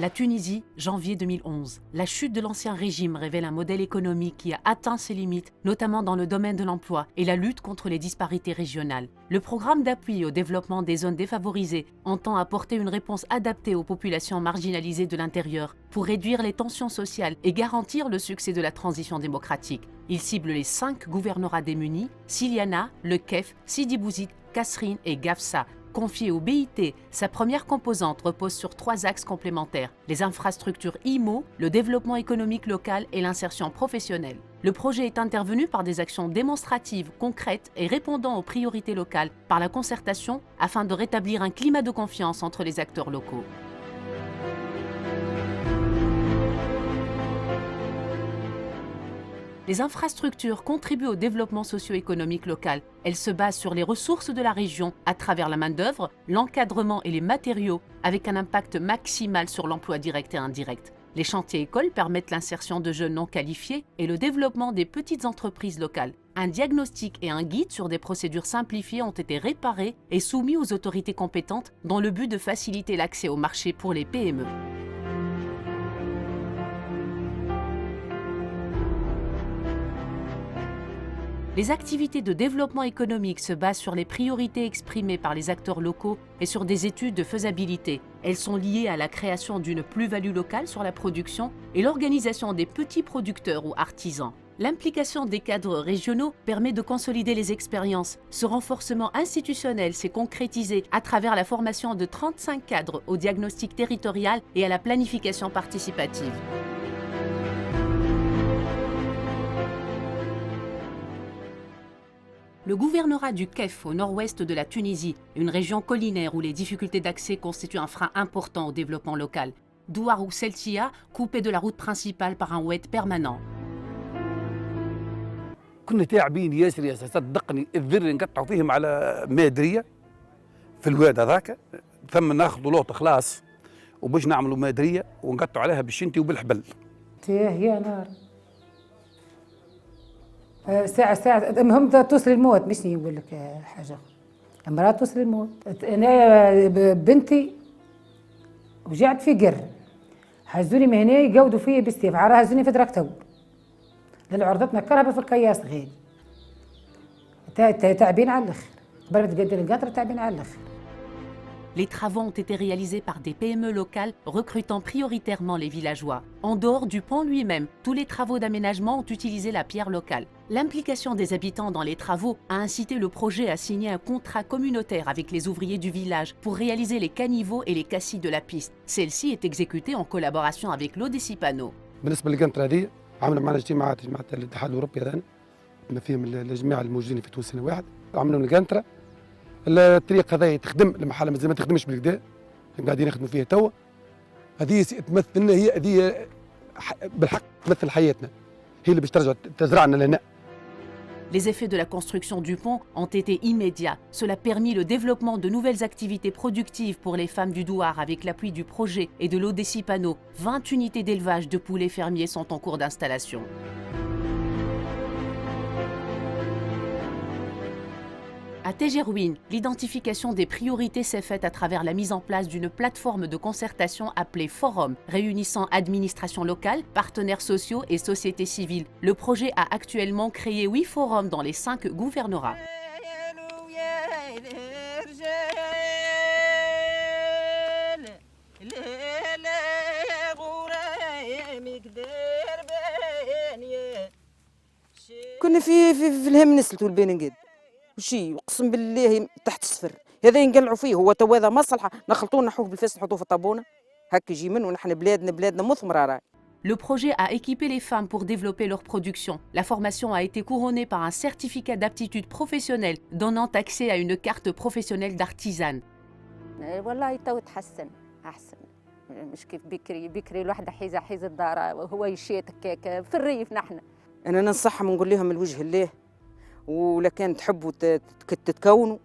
La Tunisie, janvier 2011. La chute de l'ancien régime révèle un modèle économique qui a atteint ses limites, notamment dans le domaine de l'emploi et la lutte contre les disparités régionales. Le programme d'appui au développement des zones défavorisées entend apporter une réponse adaptée aux populations marginalisées de l'intérieur pour réduire les tensions sociales et garantir le succès de la transition démocratique. Il cible les 5 gouvernorats démunis, Siliana, Le Kef, Sidi Bouzid, Kasserine et Gafsa. Confiée au BIT, sa première composante repose sur 3 axes complémentaires, les infrastructures IMO, le développement économique local et l'insertion professionnelle. Le projet est intervenu par des actions démonstratives, concrètes et répondant aux priorités locales par la concertation afin de rétablir un climat de confiance entre les acteurs locaux. Les infrastructures contribuent au développement socio-économique local. Elles se basent sur les ressources de la région à travers la main-d'œuvre, l'encadrement et les matériaux, avec un impact maximal sur l'emploi direct et indirect. Les chantiers écoles permettent l'insertion de jeunes non qualifiés et le développement des petites entreprises locales. Un diagnostic et un guide sur des procédures simplifiées ont été réparés et soumis aux autorités compétentes dans le but de faciliter l'accès au marché pour les PME. Les activités de développement économique se basent sur les priorités exprimées par les acteurs locaux et sur des études de faisabilité. Elles sont liées à la création d'une plus-value locale sur la production et l'organisation des petits producteurs ou artisans. L'implication des cadres régionaux permet de consolider les expériences. Ce renforcement institutionnel s'est concrétisé à travers la formation de 35 cadres au diagnostic territorial et à la planification participative. Le gouvernorat du Kef, au nord-ouest de la Tunisie, une région collinaire où les difficultés d'accès constituent un frein important au développement local. Douar ou Seltia, coupé de la route principale par un oued permanent. كنا تاعبين ياسر يا صدقني الذر نقطعوا فيهم على مادريه في الواد هذاك ثم ناخذوا لوط خلاص وباش نعملوا مادريه ونقطعوا عليها بالشنتي وبالحبل. يا نار ساعة المهم توصل الموت مش نقول لك حاجة المرأة توصل الموت. أنا بنتي وجعت في قر هزوني من هنا يقودوا فيا بالسيف عرا هزوني في دركتو للعرضتنا كرهبة في القياس غير تعبين على الآخر قبل تقدر القطر تعبين على الآخر. Les travaux ont été réalisés par des PME locales recrutant prioritairement les villageois. En dehors du pont lui-même, tous les travaux d'aménagement ont utilisé la pierre locale. L'implication des habitants dans les travaux a incité le projet à signer un contrat communautaire avec les ouvriers du village pour réaliser les caniveaux et les cassis de la piste. Celle-ci est exécutée en collaboration avec l'Odessipano. بالنسبة للقنطرة هذه عملنا معنا اجتماعات الاتحاد الأوروبي هذا بما فيهم الجماعة الموجودين في تونس سنة واحد عملنا من القنطرة الطريق هذا تخدم المحل مازال ما تخدمش بالكدا قاعدين نخدموا فيها توا هذه تمثلنا هذه بالحق تمثل حياتنا هي اللي باش ترجع تزرعنا لهنا. Les effets de la construction du pont ont été immédiats. Cela permit le développement de nouvelles activités productives pour les femmes du Douar avec l'appui du projet et de l'Odessipano. 20 unités d'élevage de poulets fermiers sont en cours d'installation. À Tejerouine, l'identification des priorités s'est faite à travers la mise en place d'une plateforme de concertation appelée Forum, réunissant administrations locales, partenaires sociaux et sociétés civiles. Le projet a actuellement créé 8 forums dans les 5 gouvernorats. كنا في الهم نسلتوا البين وشي اقسم بالله تحت الصفر هذا ينقلعوا فيه هو تو هذا مصلحه نخلطوه نحوه بالفاس نحطوه في الطابونه هكا يجي منه ونحن بلادنا مثمره راهي. Le projet a équipé les femmes pour développer leur production. La formation a été couronnée par un certificat d'aptitude professionnelle donnant accès à une carte professionnelle d'artisane. والله تو تحسن احسن مش كيف بكري الواحد حيز الدار وهو يشيت هكاك في الريف نحن. انا ننصحهم ونقول لهم من وجه الله ولا كان تحبوا تتكونوا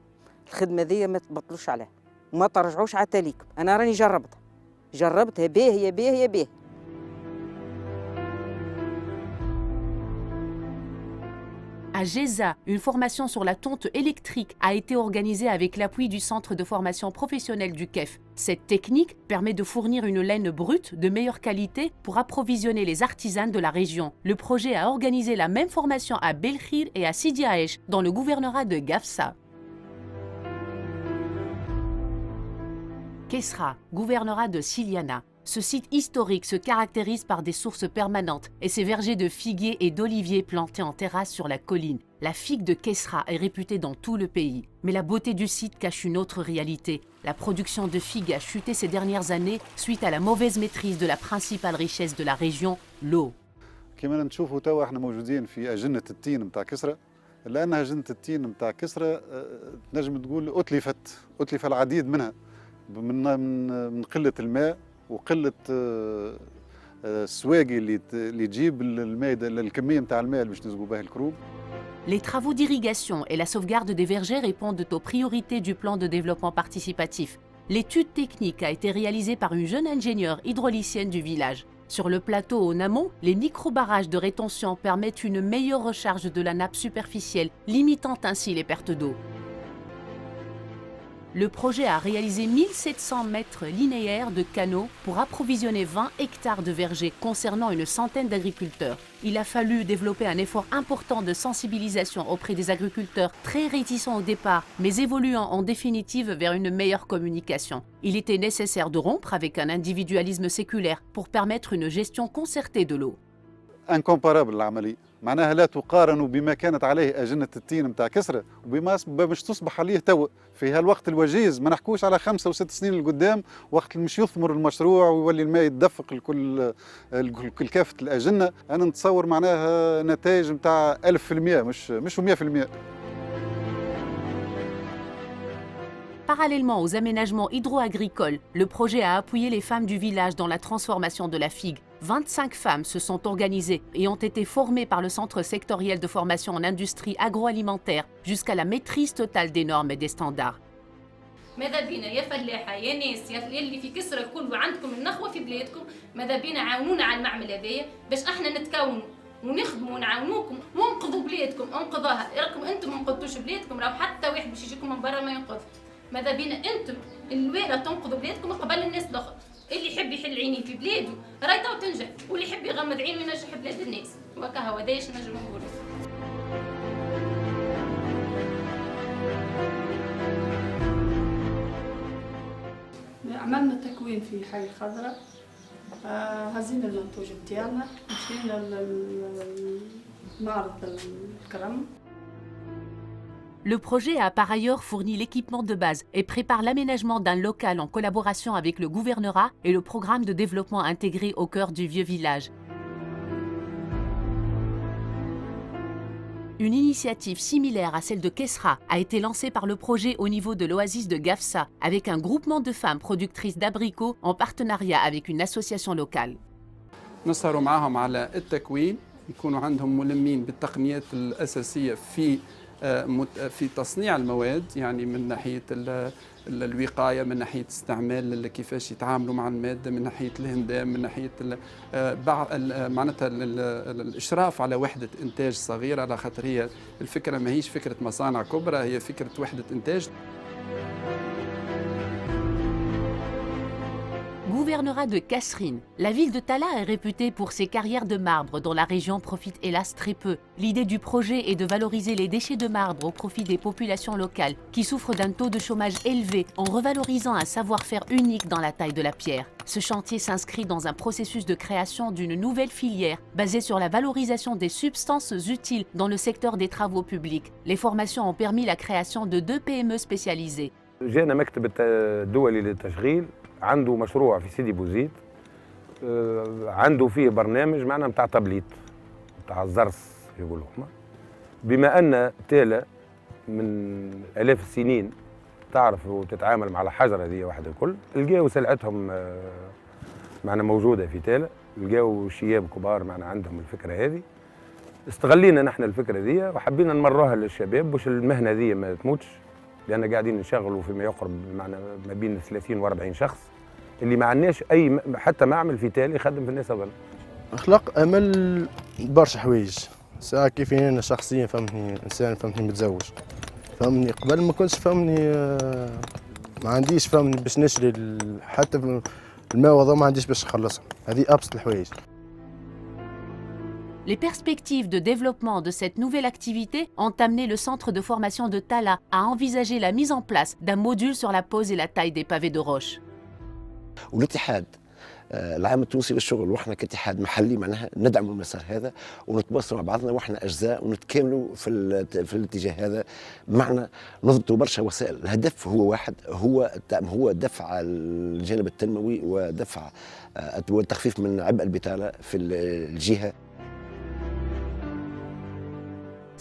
الخدمه ذي ما تبطلوش عليها وما ترجعوش على تاليكم. انا راني جربتها باهيه. À À Géza, une formation sur la tonte électrique a été organisée avec l'appui du Centre de formation professionnelle du KEF. Cette technique permet de fournir une laine brute de meilleure qualité pour approvisionner les artisans de la région. Le projet a organisé la même formation à Belkhir et à Sidi Aïch, dans le gouvernorat de Gafsa. Kesra, gouvernorat de Siliana. Ce site historique se caractérise par des sources permanentes et ses vergers de figuiers et d'oliviers plantés en terrasse sur la colline. La figue de Kesra est réputée dans tout le pays. Mais la beauté du site cache une autre réalité. La production de figues a chuté ces dernières années suite à la mauvaise maîtrise de la principale richesse de la région, l'eau. كما نشوفوا توا احنا موجودين في أجنة التين نتاع كسرى، لأنها أجنة التين نتاع كسرى نجم تقول أتلف العديد منها من قلة الماء وقلة السواقي اللي تجيب الماء الكمية نتاع الماء اللي باش نسقوا بها الكروب. Les travaux d'irrigation et la sauvegarde des vergers répondent aux priorités du plan de développement participatif. L'étude technique a été réalisée par une jeune ingénieure hydraulicienne du village. Sur le plateau en amont, les micro-barrages de rétention permettent une meilleure recharge de la nappe superficielle, limitant ainsi les pertes d'eau. Le projet a réalisé 1700 mètres linéaires de canaux pour approvisionner 20 hectares de vergers concernant une centaine d'agriculteurs. Il a fallu développer un effort important de sensibilisation auprès des agriculteurs très réticents au départ, mais évoluant en définitive vers une meilleure communication. Il était nécessaire de rompre avec un individualisme séculaire pour permettre une gestion concertée de l'eau. انكومبارابل العملية، معناها لا تقارن بما كانت عليه أجنة التين نتاع كسرى وبما باش تصبح عليه توا في هالوقت الوجيز. ما نحكوش على 5 و6 سنين لقدام وقت مش يثمر المشروع ويولي الماء يتدفق لكل كافة الأجنة. أنا نتصور معناها نتائج نتاع 1000% مش 100%. Parallèlement aux aménagements hydro-agricoles, le projet a appuyé les femmes du village dans la transformation de la figue. 25 femmes se sont organisées et ont été formées par le Centre sectoriel de formation en industrie agroalimentaire jusqu'à la maîtrise totale des normes et des standards. ماذا بينا يا فلاحة يا ناس يا اللي في كسرى الكل وعندكم النخوة في بلادكم، ماذا بينا عاونونا على المعمل هذايا باش احنا نتكونوا ونخدموا ونعاونوكم وانقذوا بلادكم. انقذوها راكم انتم ما انقذتوش بلادكم، راهو حتى واحد باش يجيكم من برا ما ينقذ. ماذا بينا انتم الوالة تنقذوا بلادكم قبل الناس الاخرى. اللي يحب يحل عيني في بلاده راهي تو تنجح، واللي يحب يغمض عينه ينجح بلاد الناس. وكا هو هذايا نجم نقولوا. عملنا تكوين في حي خضراء، هزينا المنتوج بتاعنا، مشينا لمعرض الكرم. Le projet a par ailleurs fourni l'équipement de base et prépare l'aménagement d'un local en collaboration avec le gouvernorat et le programme de développement intégré au cœur du vieux village. Une initiative similaire à celle de Kesra a été lancée par le projet au niveau de l'oasis de Gafsa avec un groupement de femmes productrices d'abricots en partenariat avec une association locale. نسهروا معاهم على التكوين، يكونوا عندهم ملمين بالتقنيات الأساسية في تصنيع المواد، يعني من ناحية الوقاية، من ناحية استعمال كيفاش يتعاملوا مع المادة، من ناحية الهندام، من ناحية معناتها الإشراف على وحدة إنتاج صغيرة، على خاطر هي الفكرة ماهيش فكرة مصانع كبرى، هي فكرة وحدة إنتاج. Gouvernorat de Kasserine, la ville de Tala est réputée pour ses carrières de marbre dont la région profite hélas très peu. L'idée du projet est de valoriser les déchets de marbre au profit des populations locales qui souffrent d'un taux de chômage élevé en revalorisant un savoir-faire unique dans la taille de la pierre. Ce chantier s'inscrit dans un processus de création d'une nouvelle filière basée sur la valorisation des substances utiles dans le secteur des travaux publics. Les formations ont permis la création de 2 PME spécialisées. جانا مكتب الدولي للتشغيل عنده مشروع في سيدي بوزيد، عنده فيه برنامج معنا متاع تابليت متاع الزرس يقولوا هما. بما ان تالا من الاف السنين تعرف وتتعامل مع الحجر هذه واحده الكل، لقاو سلعتهم معنا موجوده في تالا، لقاو شياب كبار معنا عندهم الفكره هذه. استغلينا نحن الفكره هذه وحبينا نمروها للشباب باش المهنه هذه ما تموتش، لأن قاعدين نشغلوا فيما يقرب معنا ما بين 30 و40 شخص اللي ما عندناش أي حتى معمل في تالي يخدم في الناس هذول. خلق أمل برشا حوايج ساعة كيفي أنا شخصيا فهمتني إنسان فهمتني متزوج فهمني قبل ما كنتش فهمني ما عنديش فهمني باش نشري حتى الماء ما عنديش باش نخلصهم هذه أبسط الحوايج. Les perspectives de développement de cette nouvelle activité ont amené le centre de formation de Tala à envisager la mise en place d'un module sur la pose et la taille des pavés de roche. والاتحاد العام التونسي للشغل واحنا كاتحاد محلي معناها ندعم المسار هذا ونتواصلوا مع بعضنا واحنا اجزاء ونتكاملوا في الاتجاه هذا. معنا نضبطوا برشا وسائل، الهدف هو واحد، هو دفع الجانب التنموي ودفع والتخفيف من عبء البطاله في الجهه.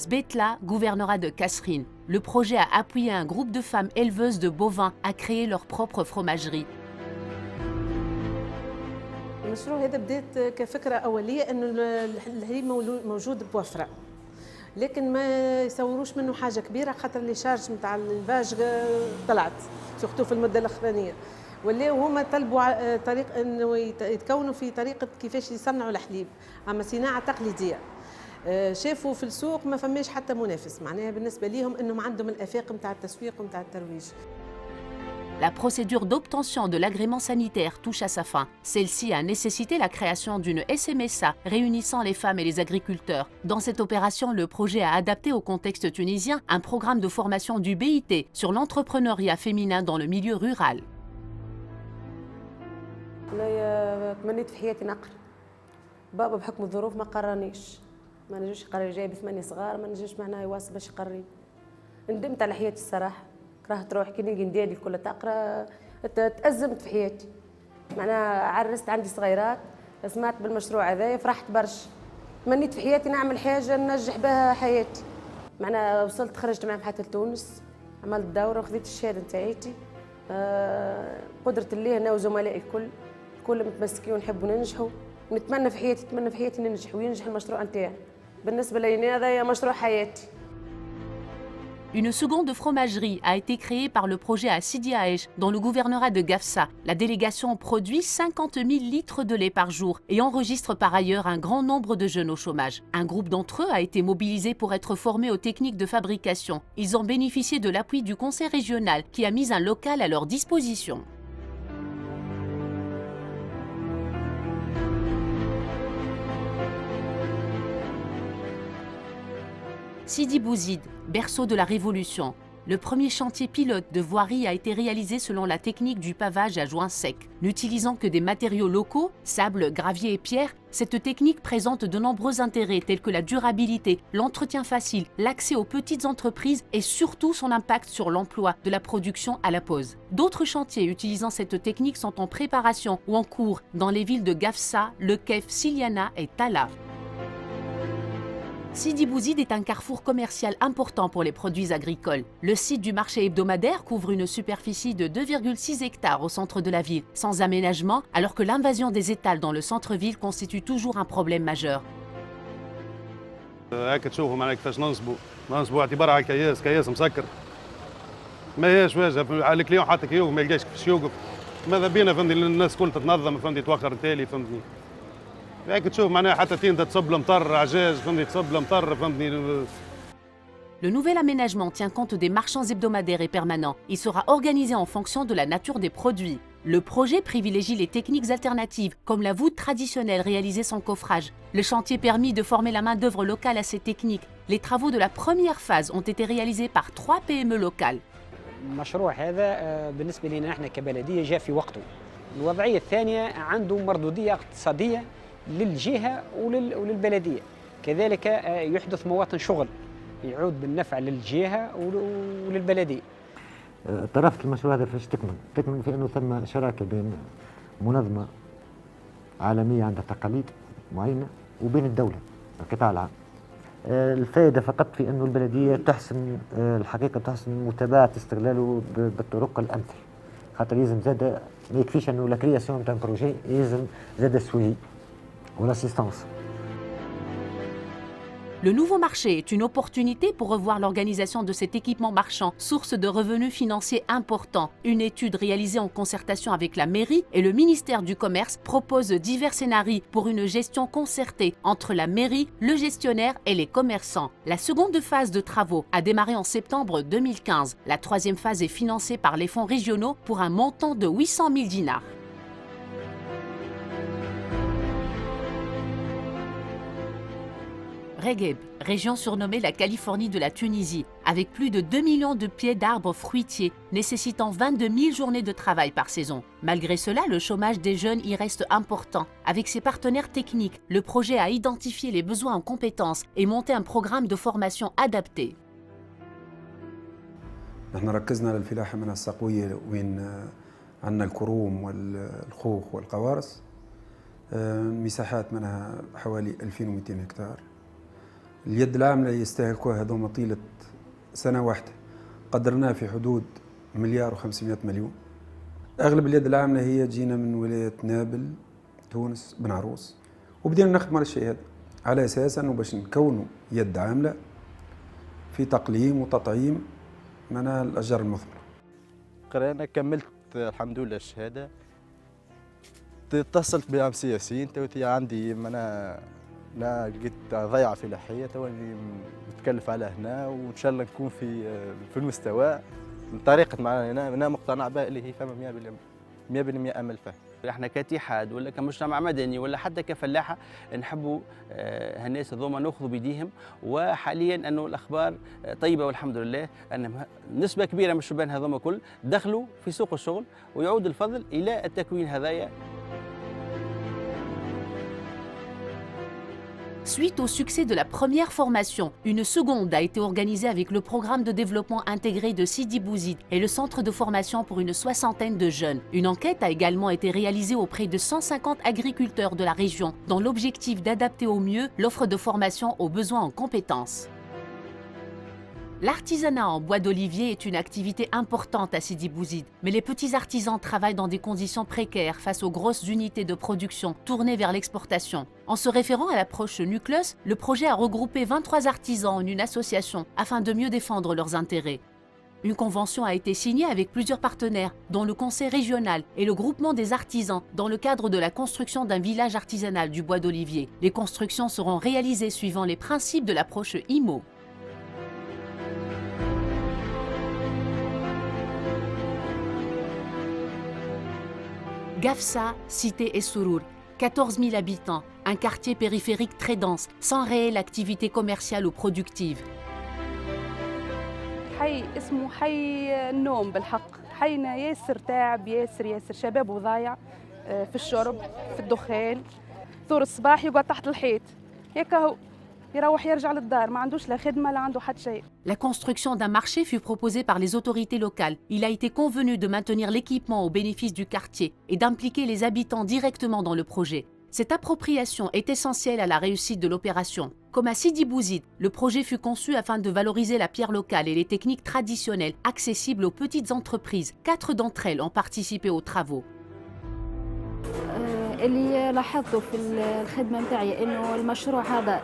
Sbetla, gouvernorat de Kasserine, le projet a appuyé un groupe de femmes éleveuses de bovins à créer leur propre fromagerie. المشروع هذا بدات كفكرة أولية إنه الحليب موجود بوفرة، لكن ما يصوروش منه حاجة كبيرة خاطر اللي شارج نتاع الفاج طلعت سورتو في المدة الأخرانية، ولاو هما طلبوا طريق إنه يتكونوا في طريقة كيفاش يصنعوا الحليب، أما صناعة تقليدية. شافوا في السوق ما فماش حتى منافس، معناها بالنسبة ليهم إنهم عندهم الآفاق نتاع التسويق ونتاع الترويج. La procédure d'obtention de l'agrément sanitaire touche à sa fin. Celle-ci a nécessité la création d'une SMSA réunissant les femmes et les agriculteurs. Dans cette opération, le projet a adapté au contexte tunisien un programme de formation du BIT sur l'entrepreneuriat féminin dans le milieu rural. تمنيت في حياتي نقر. بابا بحكم الظروف ما قرانيش. ما نجوش يقري، جايب 8 صغار ما نجوش معناها يواصل باش يقري. ندمت على حياتي الصراحة. كرهت روحي كي نلقى نديري الكل تقرا، تأزمت في حياتي. معناها عرست عندي صغيرات، سمعت بالمشروع هذايا فرحت برشا. تمنيت في حياتي نعمل حاجة ننجح بها حياتي. معناها وصلت خرجت معاهم حتى لتونس، عملت دورة وخذيت الشهادة نتاعيتي. قدرة الله أنا وزملائي الكل متمسكين ونحبوا ننجحوا، ونتمنى في حياتي ننجح وينجح المشروع نتاعي. بالنسبة لي هذا مشروع حياتي. Une seconde fromagerie a été créée par le projet à Sidi Aïch, dans le gouvernorat de Gafsa. La délégation produit 50 000 litres de lait par jour et enregistre par ailleurs un grand nombre de jeunes au chômage. Un groupe d'entre eux a été mobilisé pour être formé aux techniques de fabrication. Ils ont bénéficié de l'appui du conseil régional qui a mis un local à leur disposition. Sidi Bouzid, berceau de la Révolution. Le premier chantier pilote de voirie a été réalisé selon la technique du pavage à joint sec. N'utilisant que des matériaux locaux, sable, gravier et pierre, cette technique présente de nombreux intérêts tels que la durabilité, l'entretien facile, l'accès aux petites entreprises et surtout son impact sur l'emploi de la production à la pose. D'autres chantiers utilisant cette technique sont en préparation ou en cours dans les villes de Gafsa, Le Kef, Siliana et Tala. Sidi Bouzid est un carrefour commercial important pour les produits agricoles. Le site du marché hebdomadaire couvre une superficie de 2,6 hectares au centre de la ville, sans aménagement, alors que l'invasion des étals dans le centre-ville constitue toujours un problème majeur. هاك تشوفوا معناها كيفاش ننصبوا اعتبار على كياس مسكر. ما هيش واجهه على الكليون حتى كي يوقف ما يلقاش كيفاش يوقف. ماذا بينا فهمتني الناس الكل تتنظم فهمتني توخر التالي فهمتني. Le nouvel aménagement tient compte des marchands hebdomadaires et permanents. Il sera organisé en fonction de la nature des produits. Le projet privilégie les techniques alternatives, comme la voûte traditionnelle réalisée sans coffrage. Le chantier permet de former la main-d'œuvre locale à ces techniques. Les travaux de la première phase ont été réalisés par 3 PME locales. المشروع هذا بالنسبة لنا نحن كبلدية جاء في وقته. الوضعية الثانية عنده مردودية اقتصادية للجهة وللبلدية. كذلك يحدث مواطن شغل يعود بالنفع للجهة وللبلدية. طرافة المشروع هذا فاش تكمن في أنه ثم شراكة بين منظمة عالمية عندها تقاليد معينة وبين الدولة القطاع العام. الفائدة فقط في أنه البلدية تحسن الحقيقة تحسن متابعة استغلاله بالطرق الأمثل. خاطر لازم زاد ما يكفيش أنه لا كرياسيون تاع بروجي، لازم زاد السويي والاسيستانس. Le nouveau marché est une opportunité pour revoir l'organisation de cet équipement marchand, source de revenus financiers importants. Une étude réalisée en concertation avec la mairie et le ministère du Commerce propose divers scénarios pour une gestion concertée entre la mairie, le gestionnaire et les commerçants. La seconde phase de travaux a démarré en septembre 2015. La troisième phase est financée par les fonds régionaux pour un montant de 800 000 dinars. Regueb, région surnommée la Californie de la Tunisie, avec plus de 2 millions de pieds d'arbres fruitiers, nécessitant 22 000 journées de travail par saison. Malgré cela, le chômage des jeunes y reste important. Avec ses partenaires techniques, le projet a identifié les besoins en compétences et monté un programme de formation adapté. نحن ركزنا على الفلاحة منها الساقوية وين عندنا الكروم والخوخ والقوارص مساحات منها حوالي 2200 هكتار. اليد العاملة يستهلكوها هذوما طيلة سنة واحدة قدرناها في حدود 1.5 مليار. أغلب اليد العاملة هي جينا من ولاية نابل تونس بن عروس وبدينا نخدم على الشيء هذا على أساس أنه باش نكونوا يد عاملة في تقليم وتطعيم من الأشجار المثمرة. أنا كملت الحمد لله الشهادة، اتصلت بعام سياسيين توتي عندي أنا لقيت ضيعة فلاحية توني متكلف على هنا وإن شاء الله نكون في المستوى بطريقة معنا أنا مقتنع بها اللي هي فما 100% أمل فيها. احنا كاتحاد ولا كمجتمع مدني ولا حتى كفلاحه نحبوا هالناس هذوما ناخذوا بيديهم، وحاليا انه الاخبار طيبه والحمد لله ان نسبه كبيره من الشبان هذوما كل دخلوا في سوق الشغل ويعود الفضل الى التكوين هذايا. Suite au succès de la première formation, une seconde a été organisée avec le programme de développement intégré de Sidi Bouzid et le centre de formation pour une 60aine de jeunes. Une enquête a également été réalisée auprès de 150 agriculteurs de la région dans l'objectif d'adapter au mieux l'offre de formation aux besoins en compétences. L'artisanat en bois d'olivier est une activité importante à Sidi Bouzid, mais les petits artisans travaillent dans des conditions précaires face aux grosses unités de production tournées vers l'exportation. En se référant à l'approche NUCLEUS, le projet a regroupé 23 artisans en une association afin de mieux défendre leurs intérêts. Une convention a été signée avec plusieurs partenaires, dont le Conseil régional et le groupement des artisans, dans le cadre de la construction d'un village artisanal du bois d'olivier. Les constructions seront réalisées suivant les principes de l'approche IMO. Gafsa, cité Essourour, 14 000 habitants, un quartier périphérique très dense, sans réelle activité commerciale ou productive. حي اسمه حي النوم بالحق، حينا ياسر تعب ياسر شباب وضايع في الشرب في الدخان، ثور الصباح يقعد تحت الحيط هيك هو يروح يرجع للدار ما عندوش لا خدمة لا عنده حتى شيء. La construction d'un marché fut proposée par les autorités locales. Il a été convenu de maintenir l'équipement au bénéfice du quartier et d'impliquer les habitants directement dans le projet. Cette appropriation est essentielle à la réussite de l'opération. Comme à Sidi Bouzid, le projet fut conçu afin de valoriser la pierre locale et les techniques traditionnelles accessibles aux petites entreprises. 4 d'entre elles ont participé aux travaux. اللي لاحظته في الخدمة متاعي إنه المشروع هذا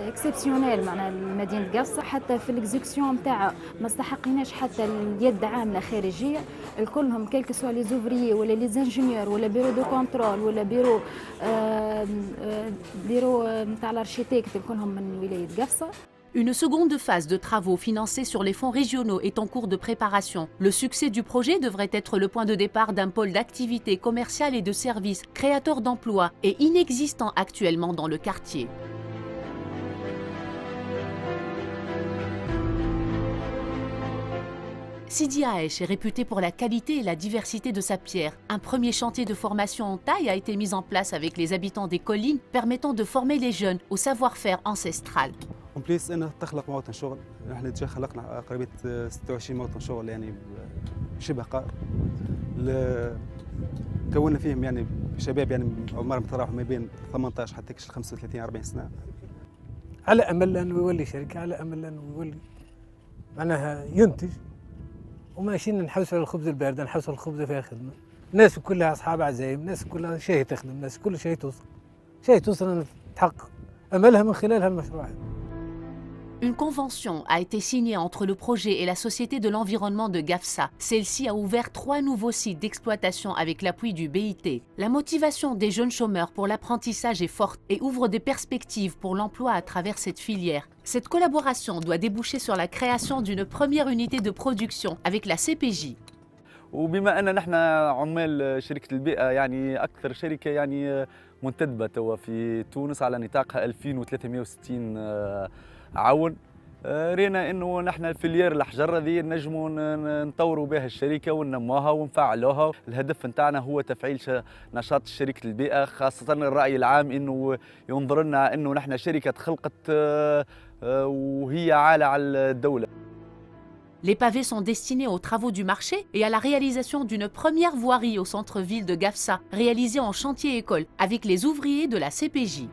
اكسبسيونيل معناها مدينة قفصة، حتى في الاكزيكسيون متاعه ما استحقيناش حتى اليد عاملة خارجية، الكلهم كيلك سوا لي زوفريي ولا لي زانجينيور ولا بيرو دو كونترول ولا بيرو نتاع الارشيتكت كلهم من ولاية قفصة. Une seconde phase de travaux financés sur les fonds régionaux est en cours de préparation. Le succès du projet devrait être le point de départ d'un pôle d'activité commerciale et de services, créateur d'emplois et inexistant actuellement dans le quartier. Sidi Aech est réputé pour la qualité et la diversité de sa pierre. Un premier chantier de formation en taille a été mis en place avec les habitants des collines, permettant de former les jeunes au savoir-faire ancestral. بليس انها تخلق مواطن شغل، احنا ديجا خلقنا قريبة 26 موطن شغل يعني شبه قائم. كونا فيهم يعني شباب يعني عمرهم تراوح ما بين 18 حتى 35 40 سنة. على امل انه يولي شركة، على امل انه يولي معناها ينتج، وماشيين نحوس على الخبز البارد، نحوس على الخبز فيها خدمة. الناس كلها اصحاب عزايم، الناس كلها شيء تخدم، الناس كل شيء توصل، شيء توصل انه تحقق املها من خلال هالمشروع. Une convention a été signée entre le projet et la Société de l'environnement de Gafsa. Celle-ci a ouvert 3 nouveaux sites d'exploitation avec l'appui du BIT. La motivation des jeunes chômeurs pour l'apprentissage est forte et ouvre des perspectives pour l'emploi à travers cette filière. Cette collaboration doit déboucher sur la création d'une première unité de production avec la CPJ. وبما ان نحن عمال شركه البيئه يعني اكثر شركه يعني منتدبه توا في تونس على نطاقها 2360 عون، رينا انه نحن الفليير الحجر هذه نجموا نطوروا بها الشركه وننموها ونفعلوها. الهدف نتاعنا هو تفعيل نشاط شركه البيئه، خاصه الراي العام انه ينظر لنا انه نحن شركه تخلقت وهي عالة على الدوله. Les pavés sont destinés aux travaux du marché et à la réalisation d'une première voirie au centre-ville de Gafsa, réalisée en chantier-école avec les ouvriers de la CPJ.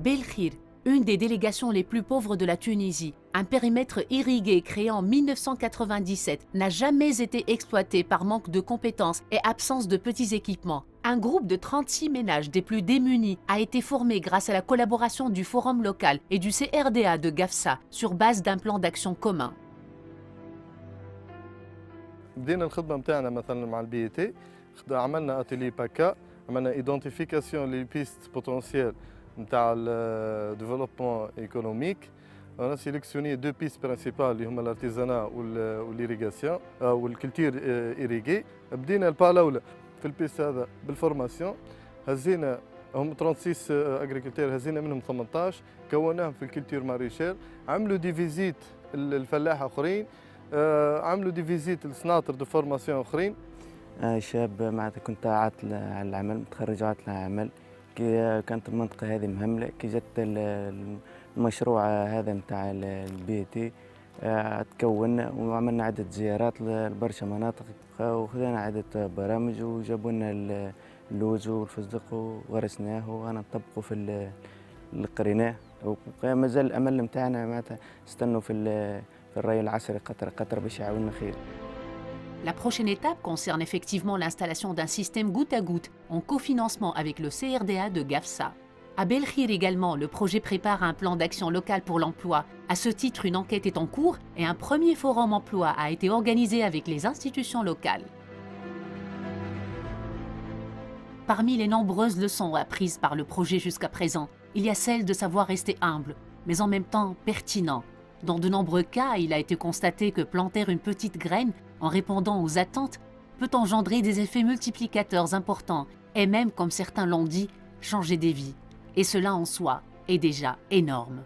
Belkhir, une des délégations les plus pauvres de la Tunisie, un périmètre irrigué créé en 1997, n'a jamais été exploité par manque de compétences et absence de petits équipements. Un groupe de 36 ménages des plus démunis a été formé grâce à la collaboration du Forum local et du CRDA de Gafsa sur base d'un plan d'action commun. بدينا الخدمه نتاعنا مثلا مع البي تي، عملنا اتيلي باكا، عملنا ايدونتيفيكاسيون لي بيست بوتونسيال نتاع الديفلوبمون ايكونوميك. انا سيليكسيوني دو بيست برينسيبال اللي هما الارتيزانا والإيريغاسيون والكولتور إيريغي. بدينا البا الاولى في البيست هذا بالفورماسيون، هزينا هم 36 اغريكولتور، هزينا منهم 18 كوناهم في الكولتور ماريشير، عملوا دي فيزيت الفلاحه اخرين، عملوا دي فيزيت السناتر دو فورماسيون اخرين. شاب معناتها كنت عاطل على العمل، متخرج عاطل على العمل، كي كانت المنطقة هذه مهملة، كي جت المشروع هذا نتاع البي تي تكون وعملنا عدة زيارات لبرشا مناطق وخذنا عدة برامج وجابوا لنا اللوز والفستق وغرسناه وأنا نطبقه في اللي قريناه، ومازال الأمل نتاعنا معناتها نستنوا في الري العصري قطر باش يعاوننا خير. La prochaine étape concerne effectivement l'installation d'un système goutte à goutte en cofinancement avec le CRDA de Gafsa. À Belkhir également, le projet prépare un plan d'action local pour l'emploi. À ce titre, une enquête est en cours et un premier forum emploi a été organisé avec les institutions locales. Parmi les nombreuses leçons apprises par le projet jusqu'à présent, il y a celle de savoir rester humble, mais en même temps pertinent. Dans de nombreux cas, il a été constaté que planter une petite graine en répondant aux attentes peut engendrer des effets multiplicateurs importants et même, comme certains l'ont dit, changer des vies. Et cela en soi est déjà énorme.